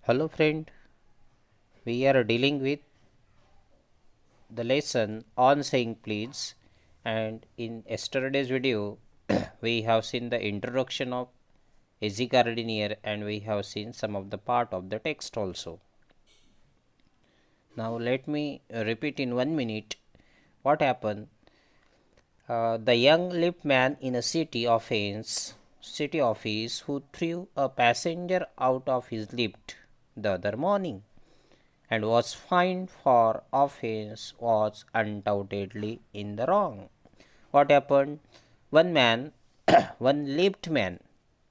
Hello friend, we are dealing with the lesson on saying please, and in yesterday's video we have seen the introduction of easy gardener and we have seen some of the part of the text also. Now let me repeat in 1 minute what happened. The young lip man in a city office who threw a passenger out of his lift the other morning and was fined for offense was undoubtedly in the wrong. What happened? One man, one lift man,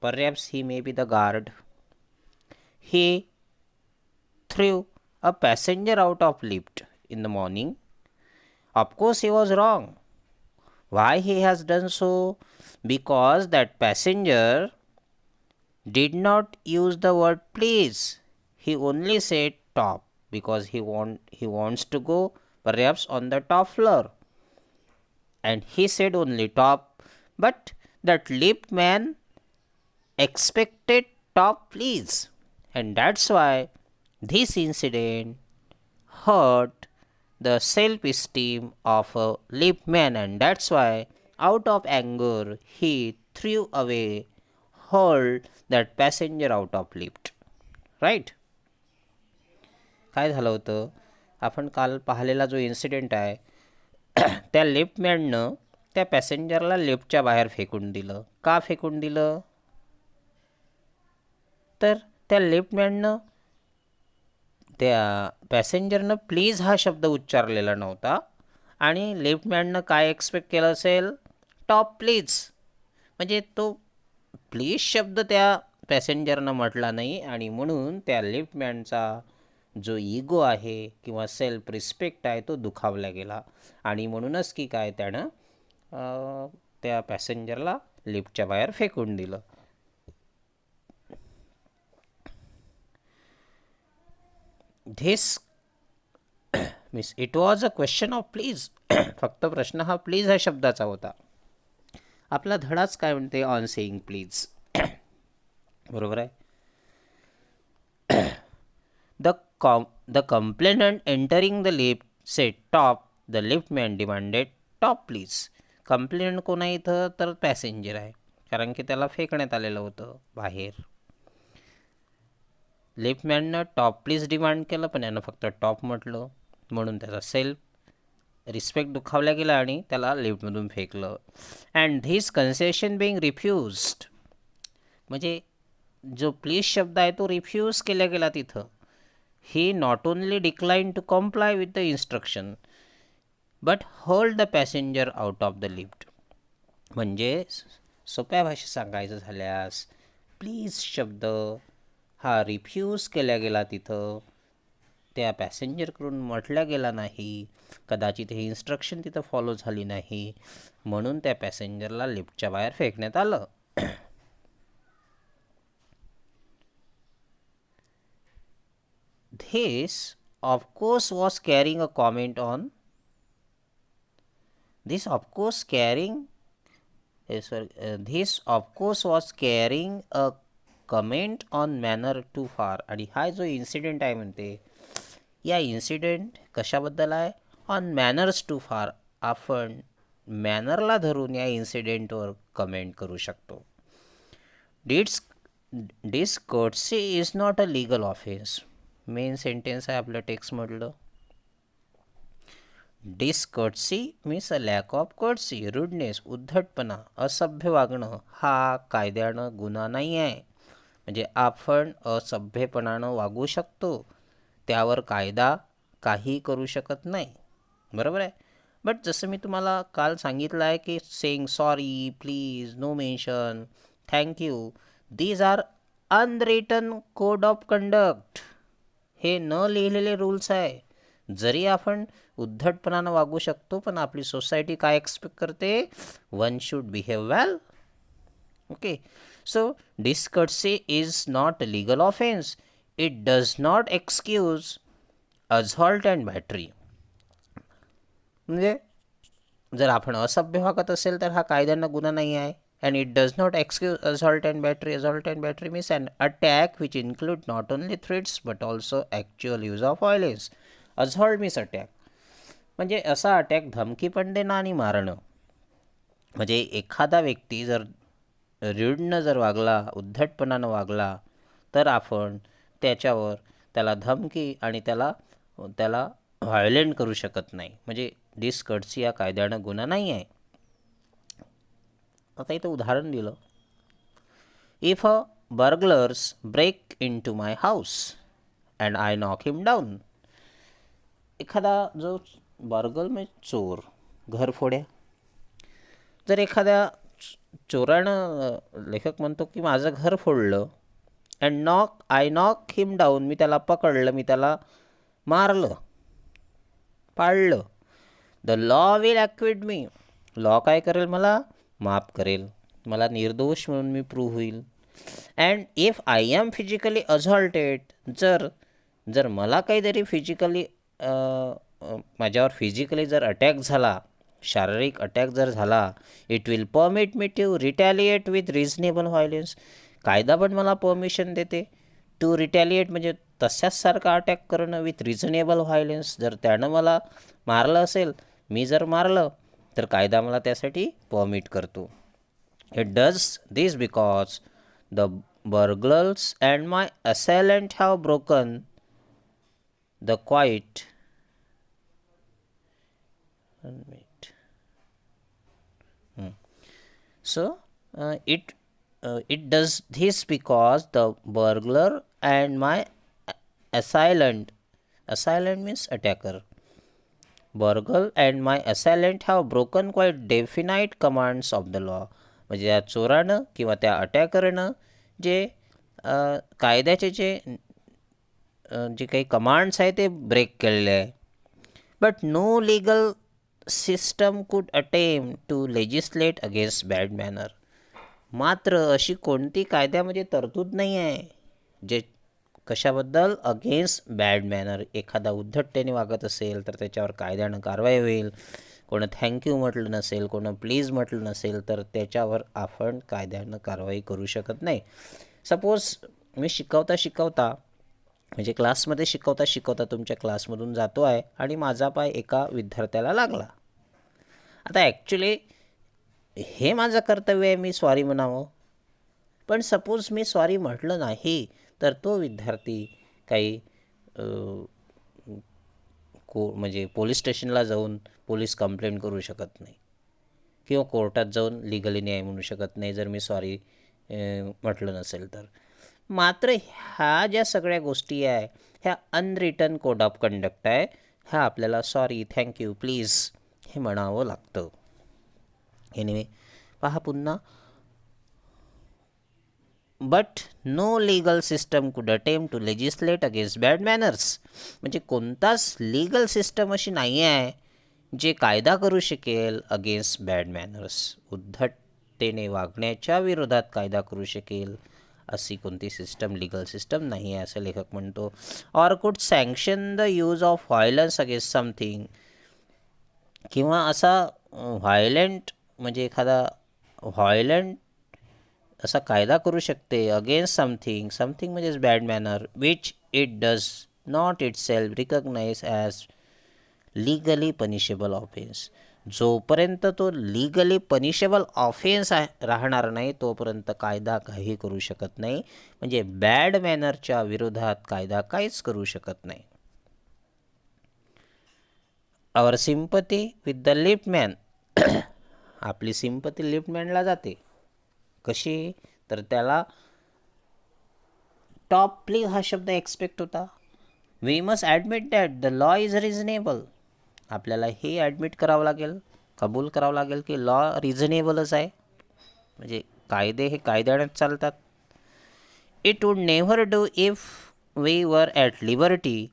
perhaps he may be the guard, he threw a passenger out of lift in the morning. Of course, he was wrong. Why he has done so? Because that passenger did not use the word please. He only said top because he wants to go perhaps on the top floor. And he said only top, but that lift man expected top please. And that's why this incident hurt the self-esteem of a lift man, and that's why out of anger he threw away hurled that passenger out of lift. Right. काय झालं होतं, आपण काल पाहिलेला जो incident आहे त्या लिफ्टमॅननं त्या पॅसेंजरला लिफ्टच्या बाहेर फेकून दिलं. का फेकून दिलं? तर त्या लिफ्टमॅननं त्या पॅसेंजरनं प्लीज हा शब्द उच्चारलेला नव्हता आणि लिफ्टमॅननं काय एक्सपेक्ट केलं असेल? Top please. म्हणजे तो प्लीज शब्द त्या पॅसेंजरनं म्हटला नाही आणि म्हणून त्या लिफ्टमॅनचा जो इगो आहे किंवा सेल्फ रिस्पेक्ट आहे तो दुखावला गेला आणि म्हणूनच की काय त्यानं त्या पॅसेंजरला लिफ्टच्या बाहेर फेकून दिलं. This means it was a question of please. फक्त प्रश्न हा प्लीज ह्या शब्दाचा होता. आपला धडाच काय म्हणते? On saying please. बरोबर आहे. The complainant entering the lift said top. The liftman demanded top please. Complaint कोण आहे इथं? तर पॅसेंजर आहे, कारण की त्याला फेकण्यात आलेलं होतं बाहेर. लिफ्टमॅननं टॉप प्लीज डिमांड केलं, पण यानं फक्त टॉप म्हटलं म्हणून त्याचा सेल्फ रिस्पेक्ट दुखावला गेला आणि त्याला लिफ्टमधून फेकलं. And this concession being refused. म्हणजे जो प्लीज शब्द आहे तो रिफ्यूज केला गेला तिथं. He not only decline to comply with the instruction but hold the passenger out of the lift. म्हणजे सोप्या भाषेत सांगायचं झाल्यास प्लीज शब्द हा रिफ्यूज केला गेला तिथं, त्या पॅसेंजरकडून म्हटल्या गेला नाही. कदाचित हे इन्स्ट्रक्शन तिथं फॉलो झाली नाही म्हणून त्या पॅसेंजरला लिफ्टच्या बाहेर फेकण्यात आलं. This of course was carrying a comment on this of course was carrying a comment on manner too far. आणि हा जो इन्सिडेंट आहे म्हणते, या इन्सिडेंट कशाबद्दल आहे? ऑन मॅनर्स टू फार. आपण मॅनरला धरून या इन्सिडेंटवर कमेंट करू शकतो. Discourtesy is not a legal offence. Main sentence आहे आपल्या टेक्स्टमधलं. Discourtesy means a lack of courtesy, rudeness, उद्धटपणा, असभ्य वागणं हा कायद्यानं गुन्हा नाही आहे. म्हणजे आपण असभ्यपणानं वागू शकतो, त्यावर कायदा काही करू शकत नाही. बरोबर आहे. बट जसं मी तुम्हाला काल सांगितलं आहे की saying sorry, please, no mention, thank you, these are unwritten code of conduct. हे न लिहिलेले रूल्स आहे. जरी आपण उद्धटपणानं वागू शकतो, पण आपली सोसायटी काय एक्सपेक्ट करते? One should behave well. Okay. So discourtesy is not a legal offence. It does not excuse assault and battery. म्हणजे जर आपण असभ्य वागत असेल तर हा कायद्यानं गुन्हा नाही आहे. and it does not excuse assault and battery. Assault and battery means an attack which include not only threats but also actual use of violence. Assault means attack, म्हणजे असा अटॅक धमकी पण देणं आणि मारणं. म्हणजे एखादा व्यक्ती जर रूडनं जर वागला, उद्धटपणानं वागला, तर आपण त्याच्यावर त्याला धमकी आणि त्याला त्याला व्हायोलेंट करू शकत नाही. म्हणजे डिसकर्टसी या कायद्यानं गुन्हा नाही आहे. आता इथं उदाहरण दिलं, if a burglars break in to my house and I knock him down. एखादा जो बर्गल म्हणजे चोर, घरफोड्या, जर एखाद्या चोरानं, लेखक म्हणतो की माझं घर फोडलं, and I knock him down, मी त्याला पकडलं, मी त्याला मारलं, पाळलं, the law will acquit me. Law काय करेल? मला माफ करेल, मला निर्दोष म्हणून मी प्रूव्ह होईल. And if I am physically assaulted, जर मला काहीतरी फिजिकली माझ्यावर फिजिकली जर अटॅक झाला, शारीरिक अटॅक जर झाला, it will permit me to retaliate with reasonable violence. कायदा पण मला परमिशन देते टू रिटॅलिएट, म्हणजे तशाच सारखा अटॅक करणं विथ रिझनेबल व्हायलेन्स. जर त्यानं मला मारलं असेल, मी जर मारलं, तर कायदा मला त्यासाठी परमिट करतो. It does this because the burglars and my assailant have broken the quiet. So it does this because the burglar and my assailant means attacker, burglar and my assailant have broken quite definite commands of the law. म्हणजे या चोरानं किंवा त्या अटॅकरनं जे कायद्याचे जे काही commands आहे ते ब्रेक केलेले आहे. But no legal system could attempt to legislate against bad manner. मात्र अशी कोणती कायद्यामध्ये तरतूद नाही आहे जे कशाबद्दल? Against bad manner. एखादा उद्धटतेने वागत असेल तर त्याच्यावर कायद्यानं कारवाई होईल. कोणं थँक्यू म्हटलं नसेल, कोणं प्लीज म्हटलं नसेल, तर त्याच्यावर आपण कायद्यानं कारवाई करू शकत नाही. सपोज मी शिकवता म्हणजे क्लासमध्ये शिकवता तुमच्या क्लासमधून जातो आहे आणि माझा पाय एका विद्यार्थ्याला लागला. आता ॲक्च्युली हे माझं कर्तव्य आहे, मी सॉरी म्हणावं. पण सपोज मी सॉरी म्हटलं नाही, तर तो विद्यार्थी काही म्हणजे पोलीस स्टेशनला जाऊन पोलीस कंप्लेंट करू शकत नाही किंवा कोर्टात जाऊन लिगली न्याय म्हणू शकत नाही जर मी सॉरी म्हटलं नसेल तर. मात्र ह्या ज्या सगळ्या गोष्टी आहे, ह्या अनरिटन कोड ऑफ कंडक्ट आहे. ह्या आपल्याला सॉरी, थँक्यू, प्लीज हे म्हणावं लागतं. एनिवे पहा पुन्हा, but no legal system could attempt to legislate against bad manners. म्हणजे कोणताच लिगल सिस्टम अशी नाही आहे जे कायदा करू शकेल अगेन्स्ट बॅड मॅनर्स. उद्धटतेने वागण्याच्या विरोधात कायदा करू शकेल अशी कोणती सिस्टम, लिगल सिस्टम नाही आहे, असं लेखक म्हणतो. ऑर कुड sanction the use of violence against something. किंवा असा व्हायलेंट म्हणजे एखादा व्हायलेंट असा कायदा करू शकते अगेन्स्ट समथिंग म्हणजेच bad manner, which it does not itself recognize as legally punishable offence. जोपर्यंत तो लिगली पनिशेबल ऑफेन्स राहणार नाही तोपर्यंत कायदा काही करू शकत नाही. म्हणजे बॅड मॅनरच्या विरोधात कायदा काहीच करू शकत नाही. आवर सिम्पती विथ द लिफ्टमॅन. आपली सिम्पती लिफ्टमॅनला जाते. कशी? तर त्याला टॉप प्लीज हा शब्द एक्सपेक्ट होता. We must admit that the law is reasonable. आपल्याला हे ॲडमिट करावं लागेल, कबूल करावं लागेल की लॉ रिझनेबलच आहे, म्हणजे कायदे हे कायद्यानेच चालतात. It would never do if we were at liberty.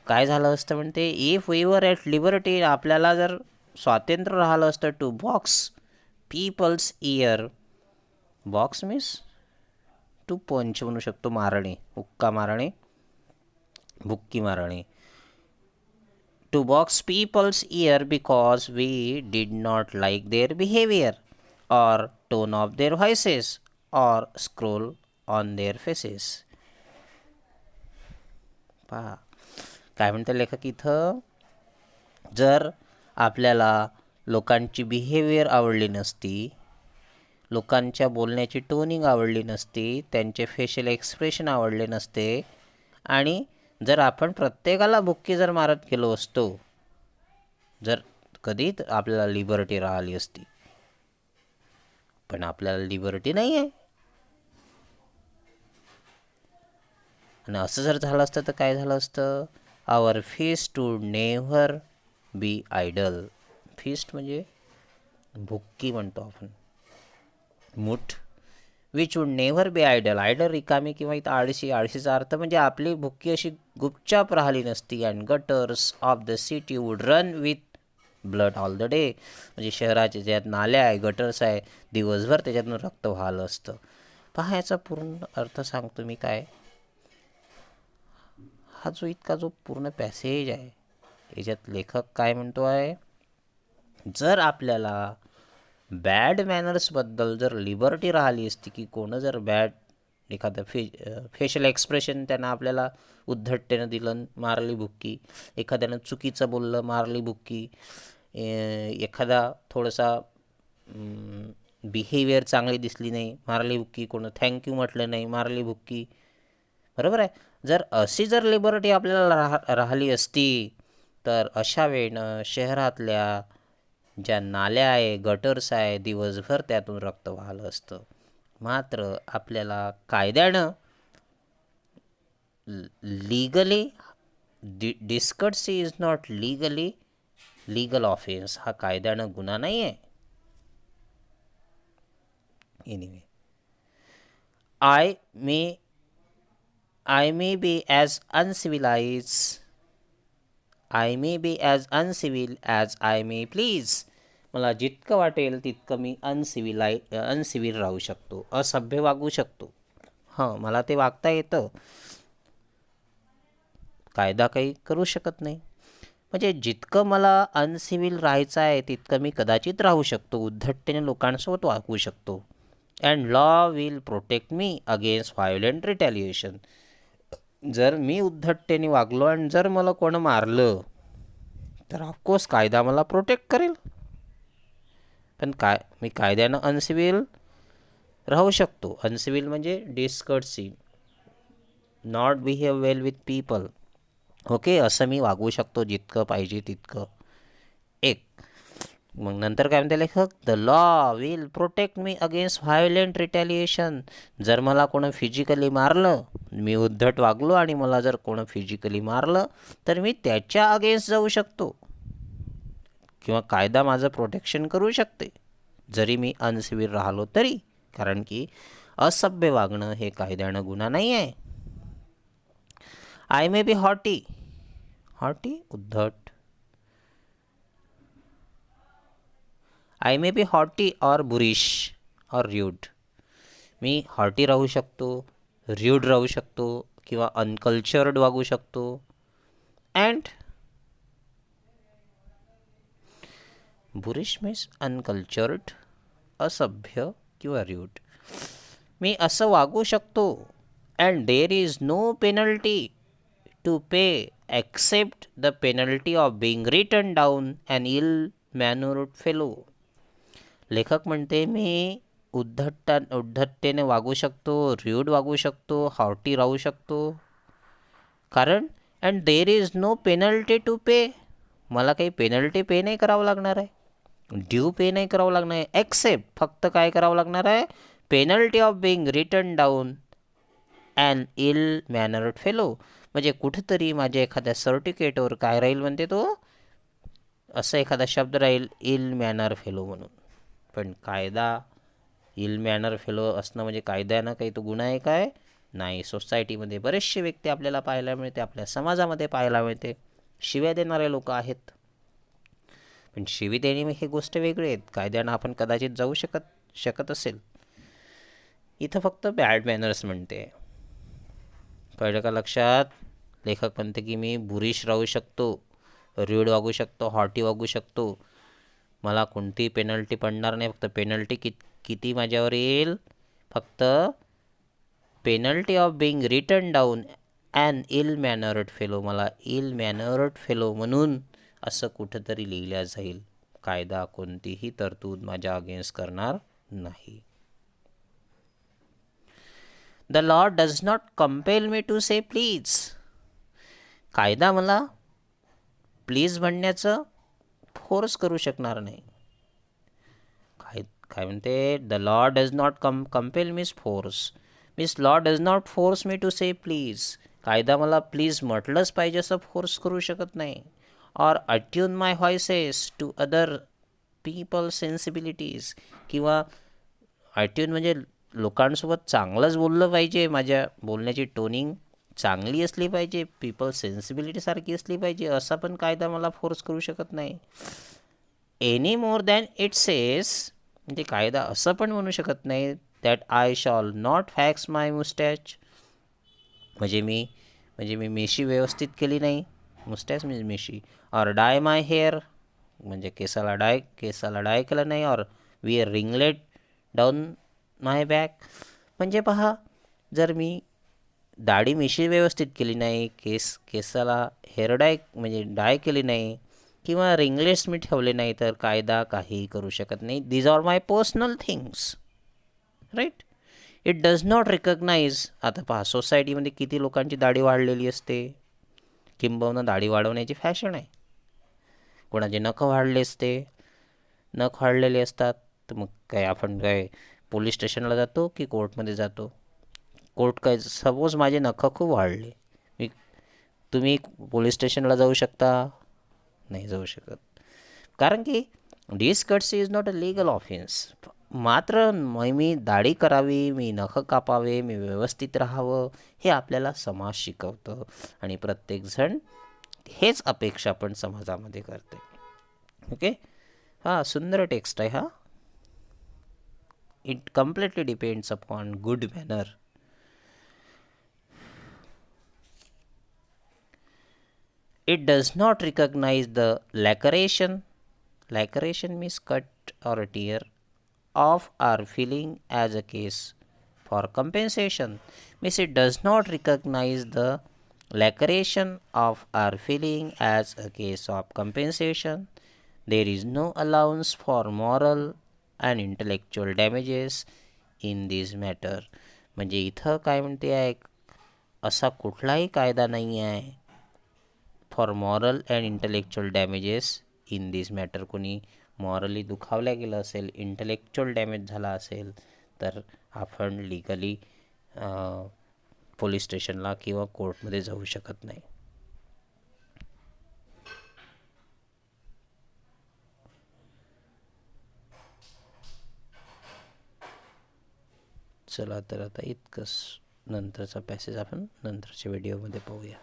काय झालं असतं म्हणते, if we were at liberty, आपल्याला जर स्वातंत्र्य राहिलं असतं to box people's ear. Box means to punch म्हणू शकतो, मारणे, हुक्का मारणे, बुक्की मारणे. To box people's ear because we did not like their behaviour. or tone of their voices or scroll on their faces. पहा काय म्हणते लेखक इथं, जर आपल्याला लोकांची बिहेवियर आवडली नसती, लोकांच्या बोलण्याची टोनिंग आवडली नसती, त्यांचे फेशियल एक्सप्रेशन आवडले नसते, आणि जर आपण प्रत्येकाला बुक्की जर मारत गेलो असतो, जर कधी आपल्याला लिबर्टी राहिली असती. पण आपल्याला लिबर्टी नाही आहे. आणि असं जर झालं असतं तर काय झालं असतं, our fist would never be idle. Fist म्हणजे भुक्की म्हणतो आपण, मूठ. Which would never be idle. Idle रिकामी किंवा इथं आळशी. आळशीचा अर्थ म्हणजे आपली भुक्की अशी गुपचाप राहिली नसती. And gutters of the city would run with blood all the day. म्हणजे शहराचे ज्यात नाल्या आहे, गटर्स आहे, दिवसभर त्याच्यातून रक्त वाहलं असतं. पहा याचा पूर्ण अर्थ सांगतो मी काय. हा जो इतका जो पूर्ण पॅसेज आहे, याच्यात लेखक काय म्हणतो आहे, जर आपल्याला बॅड मॅनर्सबद्दल जर लिबर्टी राहिली असती, की कोणं जर बॅड एखादं फेशियल एक्सप्रेशन त्यानं आपल्याला उद्धटतेनं दिलं, मारली बुक्की. एखाद्यानं चुकीचं बोललं, मारली बुक्की. एखादा थोडासा बिहेवियर चांगली दिसली नाही, मारली बुक्की. कोणं थँक्यू म्हटलं नाही, मारली बुक्की. बरोबर आहे. जर अशी जर लिबर्टी आपल्याला राहिली असती, तर अशा वेळेनं शहरातल्या ज्या नाल्या आहे, गटर्स आहे, दिवसभर त्यातून रक्त वाहलं असतं. मात्र आपल्याला कायद्यानं legally discourtesy is not legal offence. हा कायद्यानं गुन्हा नाही आहे. Anyway, I may be as uncivil as I may please. मला जितकं वाटेल तितकं मी अनसिव्हिल राहू शकतो, असभ्य वागू शकतो. हां, मला ते वागता येतं. कायदा काही करू शकत नाही. म्हणजे जितकं मला अनसिव्हिल राहायचं आहे तितकं मी कदाचित राहू शकतो, उद्धटतेने लोकांसोबत वागू शकतो. And law will protect me against violent retaliation. जर मी उद्धटतेने वागलो आणि जर मला कोण मारलं, तर ऑफकोर्स कायदा मला प्रोटेक्ट करेल. पण मी कायद्यानं अनसिव्हिल राहू शकतो. अनसिव्हिल म्हणजे discourtesy, not behave well with people. Okay, असं मी वागू शकतो जितकं पाहिजे तितकं. एक. मग नंतर काय म्हणते लेखक, the law will protect me against violent retaliation. जर मला कोणं फिजिकली मारलं, मी उद्धट वागलो आणि मला जर कोणं फिजिकली मारलं, तर मी त्याच्या अगेन्स्ट जाऊ शकतो, किंवा कायदा माझं प्रोटेक्शन करू शकते, जरी मी अनसिव्हिल राहिलो तरी. कारण की असभ्य वागणं हे कायद्यानं गुन्हा नाही आहे. आय मे बी हॉटी उद्धट. आय मे बी हॉटी और बुरिश और र्यूड. मी हॉटी राहू शकतो, र्यूड राहू शकतो, किंवा अनकल्चर्ड वागू शकतो. अँड बुरिश मीन्स अनकल्चर्ड, असभ्य किंवा र्यूड. मी असं वागू शकतो. And there is no penalty to pay except the penalty of being written down and ill mannered fellow. लेखक म्हणते मी उद्धटतेने वागू शकतो, र्यूड वागू शकतो, हॉटी राहू शकतो. कारण and there is no penalty to pay. मला काही पेनल्टी पे नाही करावं लागणार आहे, ड्यू पे नाही करावं लागणार आहे. एक्सेप्ट, फक्त काय करावं लागणार आहे, penalty of being written down and ill mannered fellow. म्हणजे कुठेतरी माझ्या एखाद्या सर्टिफिकेटवर काय राहील म्हणते तो, असं एखादा शब्द राहील, इल मॅनर फेलो म्हणून. पण कायदा इल मॅनर फेलो असणं म्हणजे कायद्यानं काही तो गुन्हा आहे काय? नाही. सोसायटीमध्ये बरेचसे व्यक्ती आपल्याला पाहायला मिळते, आपल्या समाजामध्ये पाहायला मिळते, शिव्या देणारे लोक आहेत. पण शिवी देणे ही गोष्ट वेगळी आहेत. कायद्यानं आपण कदाचित जाऊ शकत असेल. इथं फक्त बॅड मॅनर्स म्हणते. कळलं का लक्षात? लेखक म्हणते की मी बुरिश राहू शकतो, र्यूड वागू शकतो, हॉटी वागू शकतो, मला कोणती पेनल्टी पडणार नाही. फक्त पेनल्टी किती माझ्यावर येईल? फक्त penalty of being written down an ill mannered fellow. मला इल मॅनर्ड फेलो म्हणून असं कुठंतरी लिहिल्या जाईल. कायदा कोणतीही तरतूद माझ्या अगेन्स्ट करणार नाही. The law does not compel me to say please. कायदा मला प्लीज म्हणण्याचं फोर्स करू शकणार नाही. काय म्हणते? The law does not compel me's force. Me's law does not force me to say please. कायदा मला प्लीज म्हटलंच पाहिजे असं फोर्स करू शकत नाही. Or attune my voices to other people sensibilities. किंवा अट्यून म्हणजे लोकांसोबत चांगलंच बोललं पाहिजे, माझ्या बोलण्याची टोनिंग चांगली असली पाहिजे, पीपल सेन्सिबिलिटीसारखी असली पाहिजे, असा पण कायदा मला फोर्स करू शकत नाही. Any more than it says. म्हणजे कायदा असं पण म्हणू शकत नाही that I shall not wax my moustache. म्हणजे मी मिशी व्यवस्थित केली नाही. मुस्टॅच म्हणजे मिशी. Or dye my hair. म्हणजे केसाला डाय केलं नाही. Or wear ringlet down my back. म्हणजे पहा, जर मी दाढी मिशी व्यवस्थित केली नाही, केसाला हेअर डाय केली नाही, किंवा रिंगलेट्स मी ठेवले नाही, तर कायदा काहीही करू शकत नाही. These are my personal things, right. It does not recognise. आता पहा, सोसायटीमध्ये किती लोकांची दाढी वाढलेली असते. किंबहुना दाढी वाढवण्याची फॅशन आहे. कोणाचे नख वाढलेले असतात. तर मग काय आपण पोलीस स्टेशनला जातो की कोर्टमध्ये जातो? कोर्ट सपोज माझे नख खूप वाढले, तुम्ही पोलीस स्टेशनला जाऊ शकता? नाही जाऊ शकत. कारण की discourtesy is not a legal offence. मात्र मी दाढी करावी, मी नख कापावे, मी व्यवस्थित राहावं, हे आपल्याला समाज शिकवतं. आणि प्रत्येकजण हेच अपेक्षा पण समाजामध्ये करते. ओके. हां, सुंदर टेक्स्ट आहे हा. It completely depends upon good manner. It does not recognize the laceration. Laceration means cut or a tear of our feeling as a case for compensation. Means it does not recognize the laceration of our feeling as a case of compensation. There is no allowance for moral and intellectual damages in this matter. म्हणजे इथं काय म्हणते आहे, असा कुठलाही कायदा नाही आहे for moral and intellectual damages in this matter. कोणी मॉरली दुखावल्या गेलं असेल, इंटलेक्च्युअल डॅमेज झाला असेल, तर आपण लिगली पोलीस स्टेशनला किंवा कोर्टमध्ये जाऊ शकत नाही. चला तर आता इतकंच. नंतरचा पॅसेज आपण नंतरच्या व्हिडिओमध्ये पाहूया.